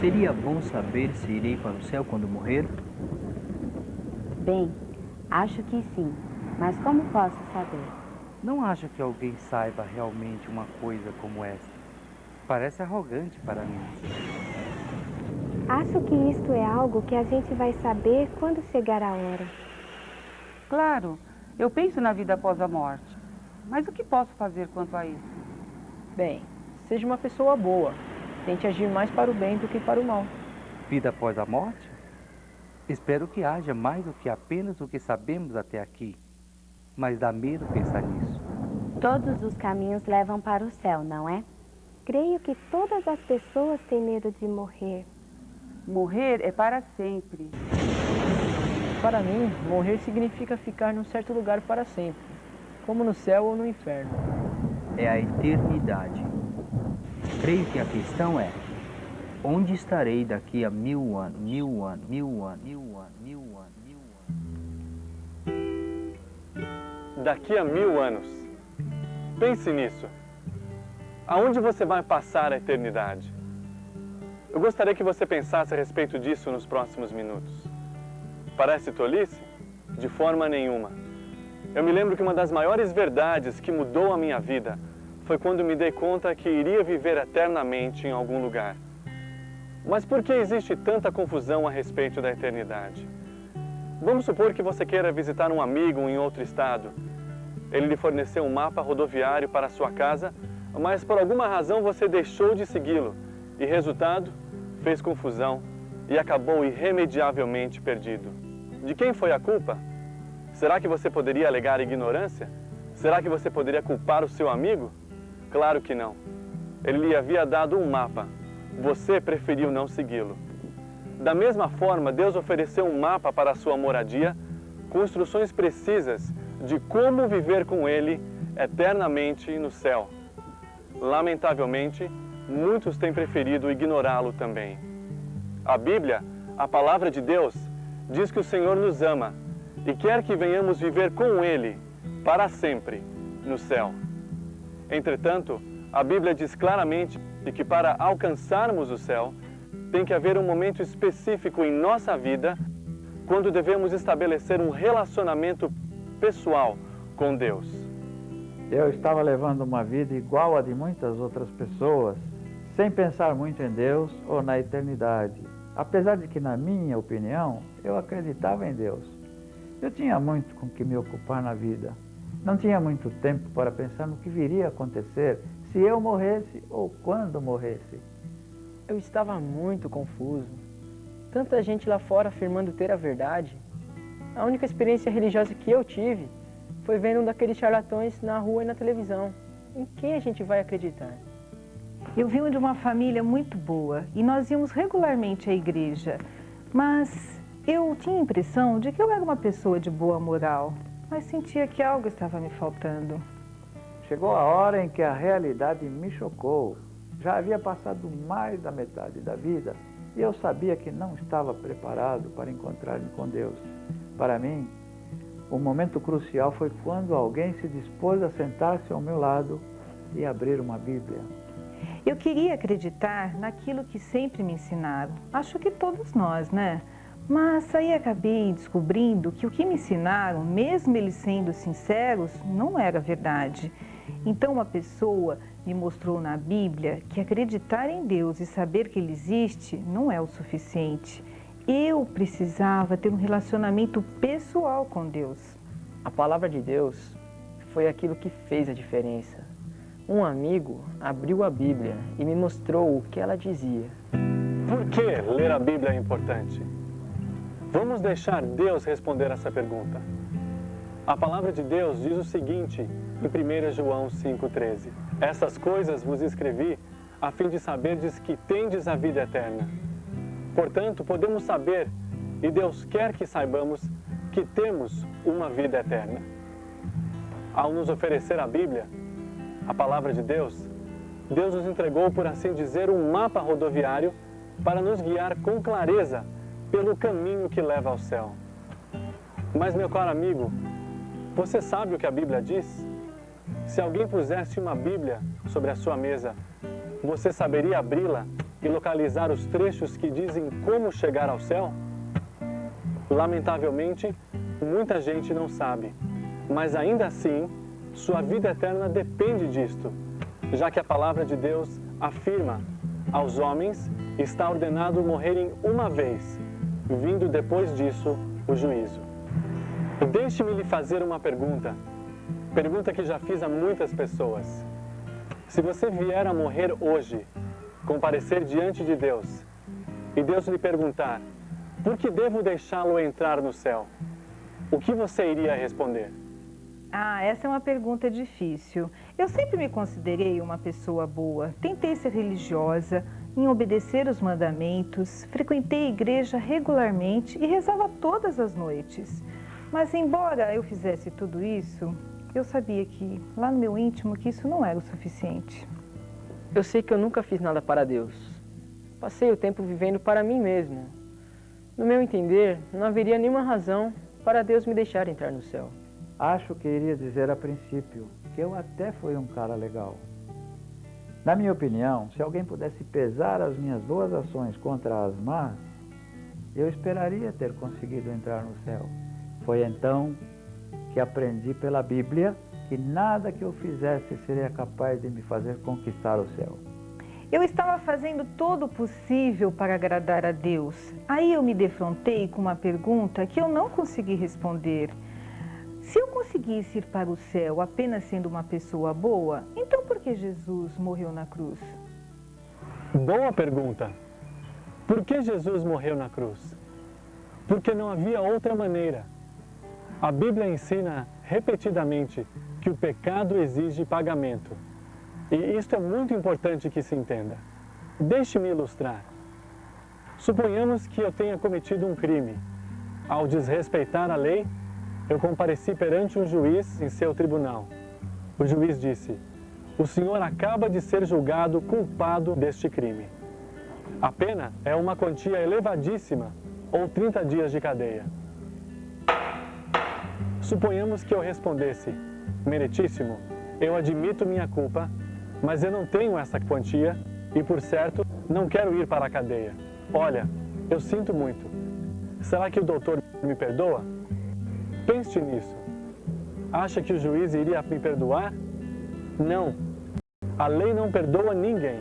Seria bom saber se irei para o céu quando morrer? Bem, acho que sim, mas como posso saber? Não acho que alguém saiba realmente uma coisa como essa. Parece arrogante para mim. Acho que isto é algo que a gente vai saber quando chegar a hora. Claro, eu penso na vida após a morte. Mas o que posso fazer quanto a isso? Bem, seja uma pessoa boa. Tente agir mais para o bem do que para o mal. Vida após a morte? Espero que haja mais do que apenas o que sabemos até aqui. Mas dá medo pensar nisso. Todos os caminhos levam para o céu, não é? Creio que todas as pessoas têm medo de morrer. Morrer é para sempre. Para mim, morrer significa ficar num certo lugar para sempre, como no céu ou no inferno. É a eternidade. Creio que a questão é: onde estarei daqui a 1000 anos, 1000 anos, 1000 anos, 1000 anos, 1000 anos, 1000 anos? Daqui a 1000 anos. Pense nisso. Aonde você vai passar a eternidade? Eu gostaria que você pensasse a respeito disso nos próximos minutos. Parece tolice? De forma nenhuma. Eu me lembro que uma das maiores verdades que mudou a minha vida foi quando me dei conta que iria viver eternamente em algum lugar. Mas por que existe tanta confusão a respeito da eternidade? Vamos supor que você queira visitar um amigo em outro estado. Ele lhe forneceu um mapa rodoviário para a sua casa, mas por alguma razão você deixou de segui-lo. E resultado, fez confusão e acabou irremediavelmente perdido. De quem foi a culpa? Será que você poderia alegar ignorância? Será que você poderia culpar o seu amigo? Claro que não. Ele lhe havia dado um mapa. Você preferiu não segui-lo. Da mesma forma, Deus ofereceu um mapa para a sua moradia, com instruções precisas de como viver com Ele eternamente no céu. Lamentavelmente, muitos têm preferido ignorá-lo também. A Bíblia, a palavra de Deus, diz que o Senhor nos ama e quer que venhamos viver com Ele para sempre no céu. Entretanto, a Bíblia diz claramente que para alcançarmos o céu, tem que haver um momento específico em nossa vida quando devemos estabelecer um relacionamento pessoal com Deus. Eu estava levando uma vida igual a de muitas outras pessoas, sem pensar muito em Deus ou na eternidade. Apesar de que, na minha opinião, eu acreditava em Deus. Eu tinha muito com que me ocupar na vida. Não tinha muito tempo para pensar no que viria a acontecer se eu morresse ou quando morresse. Eu estava muito confuso. Tanta gente lá fora afirmando ter a verdade. A única experiência religiosa que eu tive foi vendo um daqueles charlatões na rua e na televisão. Em quem a gente vai acreditar? Eu vim de uma família muito boa e nós íamos regularmente à igreja, mas eu tinha a impressão de que eu era uma pessoa de boa moral, mas sentia que algo estava me faltando. Chegou a hora em que a realidade me chocou. Já havia passado mais da metade da vida e eu sabia que não estava preparado para encontrar-me com Deus. Para mim, o momento crucial foi quando alguém se dispôs a sentar-se ao meu lado e abrir uma Bíblia. Eu queria acreditar naquilo que sempre me ensinaram. Acho que todos nós, né? Mas aí acabei descobrindo que o que me ensinaram, mesmo eles sendo sinceros, não era verdade. Então uma pessoa me mostrou na Bíblia que acreditar em Deus e saber que Ele existe não é o suficiente. Eu precisava ter um relacionamento pessoal com Deus. A palavra de Deus foi aquilo que fez a diferença. Um amigo abriu a Bíblia e me mostrou o que ela dizia. Por que ler a Bíblia é importante? Vamos deixar Deus responder essa pergunta. A palavra de Deus diz o seguinte em 1 João 5,13. Essas coisas vos escrevi a fim de saberdes que tendes a vida eterna. Portanto, podemos saber, e Deus quer que saibamos, que temos uma vida eterna. Ao nos oferecer a Bíblia, a palavra de Deus, Deus nos entregou, por assim dizer, um mapa rodoviário para nos guiar com clareza pelo caminho que leva ao céu. Mas, meu caro amigo, você sabe o que a Bíblia diz? Se alguém pusesse uma Bíblia sobre a sua mesa, você saberia abri-la e localizar os trechos que dizem como chegar ao céu? Lamentavelmente, muita gente não sabe, mas ainda assim, sua vida eterna depende disto, já que a palavra de Deus afirma: aos homens está ordenado morrerem uma vez, vindo depois disso o juízo. Deixe-me lhe fazer uma pergunta que já fiz a muitas pessoas. Se você vier a morrer hoje, comparecer diante de Deus, e Deus lhe perguntar: por que devo deixá-lo entrar no céu? O que você iria responder? Essa é uma pergunta difícil. Eu sempre me considerei uma pessoa boa. Tentei ser religiosa, em obedecer os mandamentos, frequentei a igreja regularmente e rezava todas as noites. Mas embora eu fizesse tudo isso, eu sabia que, lá no meu íntimo, que isso não era o suficiente. Eu sei que eu nunca fiz nada para Deus. Passei o tempo vivendo para mim mesmo. No meu entender, não haveria nenhuma razão para Deus me deixar entrar no céu. Acho que iria dizer a princípio que eu até fui um cara legal. Na minha opinião, se alguém pudesse pesar as minhas boas ações contra as más, eu esperaria ter conseguido entrar no céu. Foi então que aprendi pela Bíblia que nada que eu fizesse seria capaz de me fazer conquistar o céu. Eu estava fazendo todo o possível para agradar a Deus. Aí eu me defrontei com uma pergunta que eu não consegui responder. Se eu conseguisse ir para o céu apenas sendo uma pessoa boa, então por que Jesus morreu na cruz? Boa pergunta. Por que Jesus morreu na cruz? Porque não havia outra maneira. A Bíblia ensina repetidamente que o pecado exige pagamento. E isto é muito importante que se entenda. Deixe-me ilustrar. Suponhamos que eu tenha cometido um crime. Ao desrespeitar a lei, eu compareci perante um juiz em seu tribunal. O juiz disse: o senhor acaba de ser julgado culpado deste crime. A pena é uma quantia elevadíssima, ou 30 dias de cadeia. Suponhamos que eu respondesse: meritíssimo, eu admito minha culpa, mas eu não tenho essa quantia e, por certo, não quero ir para a cadeia. Olha, eu sinto muito. Será que o doutor me perdoa? Pense nisso. Acha que o juiz iria me perdoar? Não. A lei não perdoa ninguém.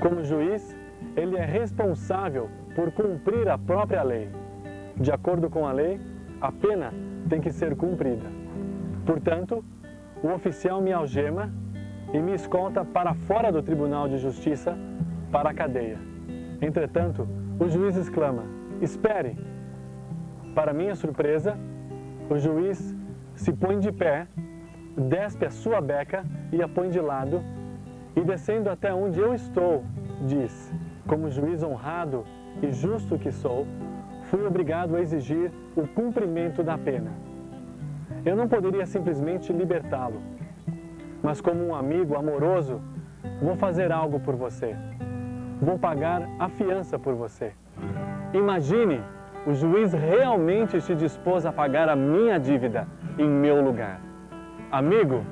Como juiz, ele é responsável por cumprir a própria lei. De acordo com a lei, a pena tem que ser cumprida. Portanto, o oficial me algema e me escolta para fora do Tribunal de Justiça, para a cadeia. Entretanto, o juiz exclama: espere! Para minha surpresa, o juiz se põe de pé, despe a sua beca e a põe de lado, e descendo até onde eu estou, diz: como juiz honrado e justo que sou, fui obrigado a exigir o cumprimento da pena. Eu não poderia simplesmente libertá-lo, mas como um amigo amoroso, vou fazer algo por você. Vou pagar a fiança por você. Imagine, o juiz realmente se dispôs a pagar a minha dívida em meu lugar. Amigo,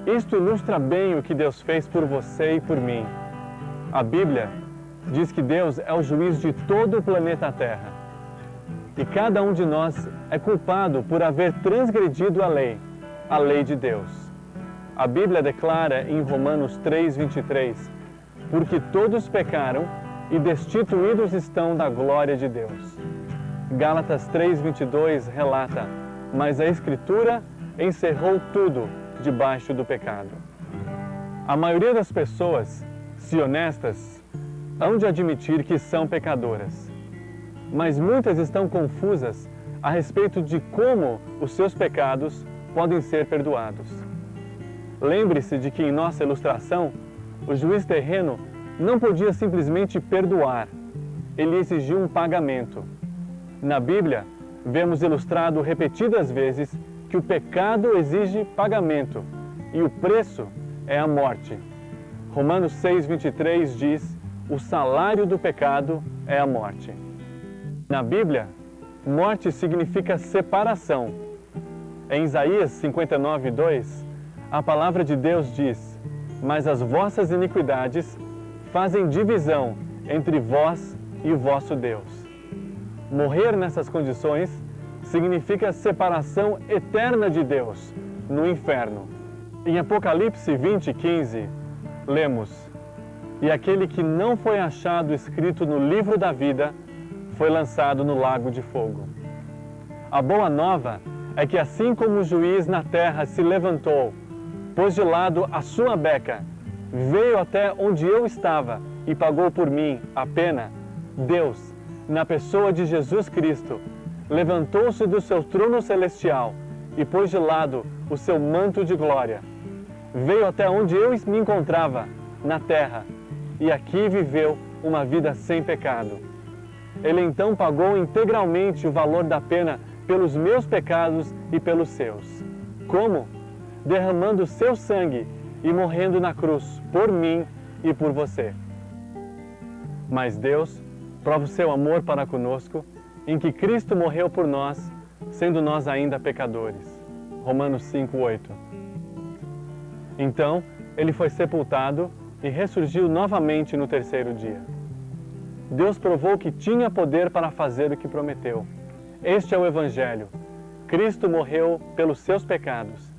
isto ilustra bem o que Deus fez por você e por mim. A Bíblia diz que Deus é o juiz de todo o planeta Terra. E cada um de nós é culpado por haver transgredido a lei de Deus. A Bíblia declara em Romanos 3:23, porque todos pecaram e destituídos estão da glória de Deus. Gálatas 3:22 relata, mas a Escritura encerrou tudo debaixo do pecado. A maioria das pessoas, se honestas, hão de admitir que são pecadoras. Mas muitas estão confusas a respeito de como os seus pecados podem ser perdoados. Lembre-se de que em nossa ilustração, o juiz terreno não podia simplesmente perdoar, ele exigiu um pagamento. Na Bíblia, vemos ilustrado repetidas vezes que o pecado exige pagamento e o preço é a morte. Romanos 6:23 diz: o salário do pecado é a morte. Na Bíblia, morte significa separação. Em Isaías 59:2, a palavra de Deus diz: mas as vossas iniquidades fazem divisão entre vós e o vosso Deus. Morrer nessas condições significa separação eterna de Deus no inferno. Em Apocalipse 20:15, lemos: "E aquele que não foi achado escrito no livro da vida foi lançado no lago de fogo." A boa nova é que assim como o juiz na terra se levantou, pôs de lado a sua beca, veio até onde eu estava e pagou por mim a pena, Deus, na pessoa de Jesus Cristo, levantou-se do seu trono celestial e pôs de lado o seu manto de glória. Veio até onde eu me encontrava, na terra, e aqui viveu uma vida sem pecado. Ele então pagou integralmente o valor da pena pelos meus pecados e pelos seus. Como? Derramando seu sangue e morrendo na cruz por mim e por você. Mas Deus prova o seu amor para conosco em que Cristo morreu por nós, sendo nós ainda pecadores. Romanos 5:8. Então, ele foi sepultado e ressurgiu novamente no terceiro dia. Deus provou que tinha poder para fazer o que prometeu. Este é o Evangelho. Cristo morreu pelos seus pecados.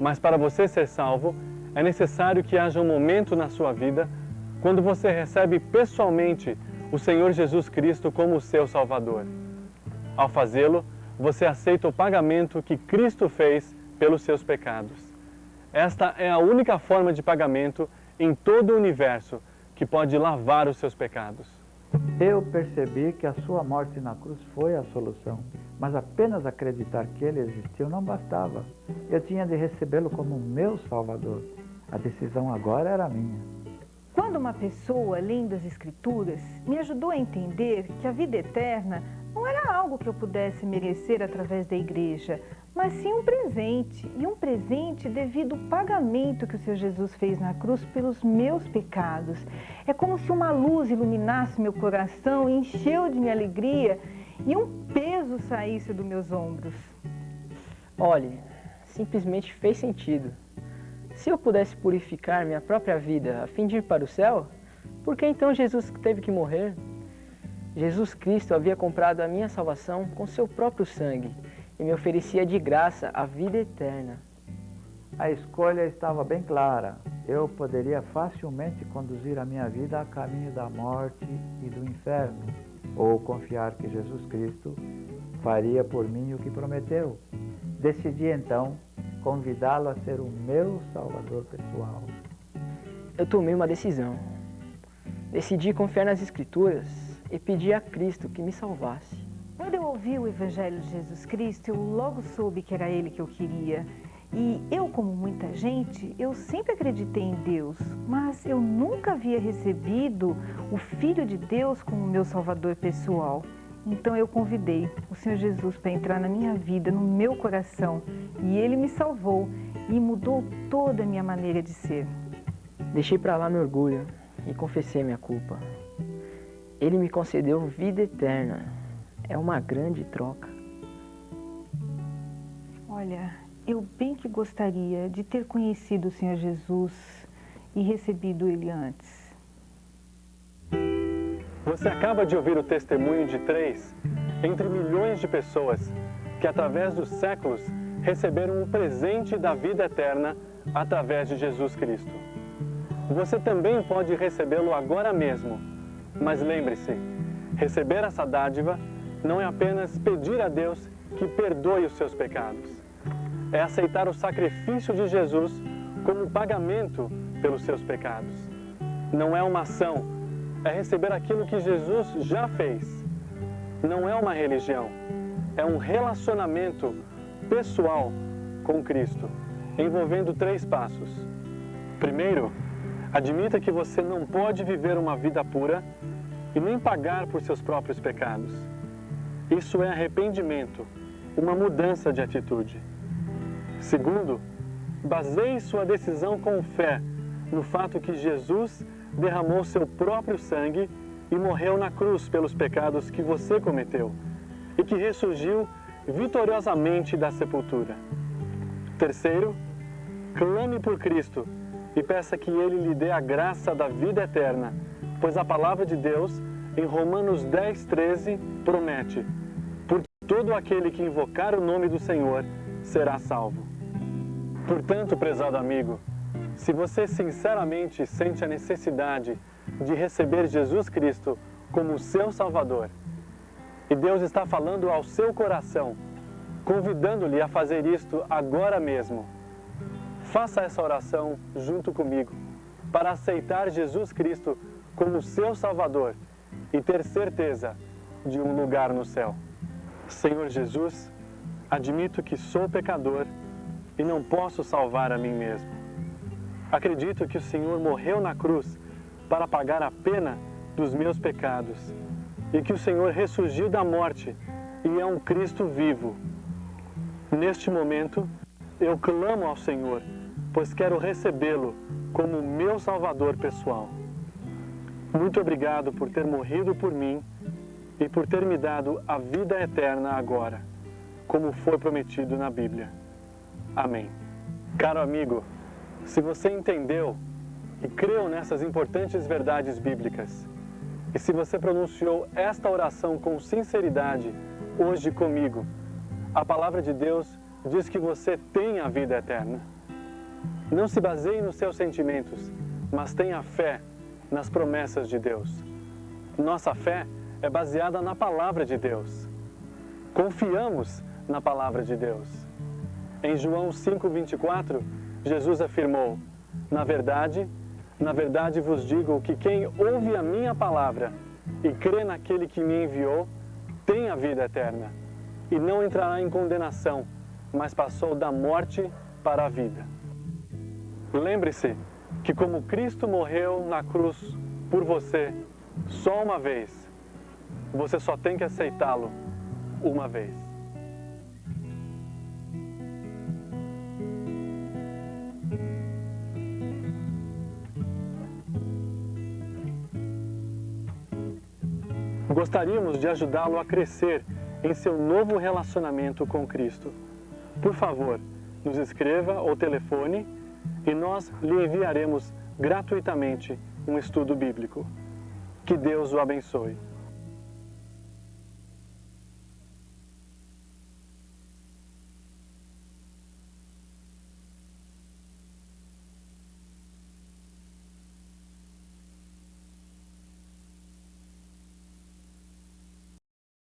Mas para você ser salvo, é necessário que haja um momento na sua vida quando você recebe pessoalmente o Senhor Jesus Cristo como o seu Salvador. Ao fazê-lo, você aceita o pagamento que Cristo fez pelos seus pecados. Esta é a única forma de pagamento em todo o universo que pode lavar os seus pecados. Eu percebi que a sua morte na cruz foi a solução, mas apenas acreditar que ele existiu não bastava. Eu tinha de recebê-lo como meu Salvador. A decisão agora era minha. Quando uma pessoa, lendo as Escrituras, me ajudou a entender que a vida eterna não era algo que eu pudesse merecer através da igreja, mas sim um presente, e um presente devido ao pagamento que o Senhor Jesus fez na cruz pelos meus pecados. É como se uma luz iluminasse meu coração, encheu de minha alegria e um peso saísse dos meus ombros. Olhe, simplesmente fez sentido. Se eu pudesse purificar minha própria vida a fim de ir para o céu, por que então Jesus teve que morrer? Jesus Cristo havia comprado a minha salvação com seu próprio sangue e me oferecia de graça a vida eterna. A escolha estava bem clara. Eu poderia facilmente conduzir a minha vida a caminho da morte e do inferno, ou confiar que Jesus Cristo faria por mim o que prometeu. Decidi então convidá-lo a ser o meu Salvador pessoal. Eu tomei uma decisão. Decidi confiar nas Escrituras e pedi a Cristo que me salvasse. Quando eu ouvi o Evangelho de Jesus Cristo, eu logo soube que era Ele que eu queria. E eu, como muita gente, eu sempre acreditei em Deus, mas eu nunca havia recebido o Filho de Deus como meu Salvador pessoal. Então eu convidei o Senhor Jesus para entrar na minha vida, no meu coração, e Ele me salvou e mudou toda a minha maneira de ser. Deixei para lá meu orgulho e confessei minha culpa. Ele me concedeu vida eterna. É uma grande troca. Olha, eu bem que gostaria de ter conhecido o Senhor Jesus e recebido Ele antes. Você acaba de ouvir o testemunho de 3 entre milhões de pessoas que, através dos séculos, receberam um presente da vida eterna através de Jesus Cristo. Você também pode recebê-lo agora mesmo, mas lembre-se, receber essa dádiva não é apenas pedir a Deus que perdoe os seus pecados. É aceitar o sacrifício de Jesus como pagamento pelos seus pecados. Não é uma ação, é receber aquilo que Jesus já fez. Não é uma religião, é um relacionamento pessoal com Cristo, envolvendo 3 passos. Primeiro, admita que você não pode viver uma vida pura e nem pagar por seus próprios pecados. Isso é arrependimento, uma mudança de atitude. Segundo, baseie sua decisão com fé no fato que Jesus derramou seu próprio sangue e morreu na cruz pelos pecados que você cometeu e que ressurgiu vitoriosamente da sepultura. Terceiro, clame por Cristo e peça que Ele lhe dê a graça da vida eterna, pois a palavra de Deus, em Romanos 10:13, promete: por todo aquele que invocar o nome do Senhor será salvo. Portanto, prezado amigo, se você sinceramente sente a necessidade de receber Jesus Cristo como seu Salvador, e Deus está falando ao seu coração, convidando-lhe a fazer isto agora mesmo, faça essa oração junto comigo, para aceitar Jesus Cristo como seu Salvador e ter certeza de um lugar no céu. Senhor Jesus, admito que sou pecador e não posso salvar a mim mesmo. Acredito que o Senhor morreu na cruz para pagar a pena dos meus pecados e que o Senhor ressurgiu da morte e é um Cristo vivo. Neste momento, eu clamo ao Senhor, pois quero recebê-lo como meu Salvador pessoal. Muito obrigado por ter morrido por mim e por ter me dado a vida eterna agora, como foi prometido na Bíblia. Amém. Caro amigo, se você entendeu e creu nessas importantes verdades bíblicas, e se você pronunciou esta oração com sinceridade hoje comigo, a palavra de Deus diz que você tem a vida eterna. Não se baseie nos seus sentimentos, mas tenha fé nas promessas de Deus. Nossa fé é baseada na palavra de Deus. Confiamos na palavra de Deus. Em João 5:24, Jesus afirmou: na verdade vos digo que quem ouve a minha palavra e crê naquele que me enviou, tem a vida eterna, e não entrará em condenação, mas passou da morte para a vida. Lembre-se que como Cristo morreu na cruz por você só uma vez, você só tem que aceitá-lo uma vez. Gostaríamos de ajudá-lo a crescer em seu novo relacionamento com Cristo. Por favor, nos escreva ou telefone e nós lhe enviaremos gratuitamente um estudo bíblico. Que Deus o abençoe.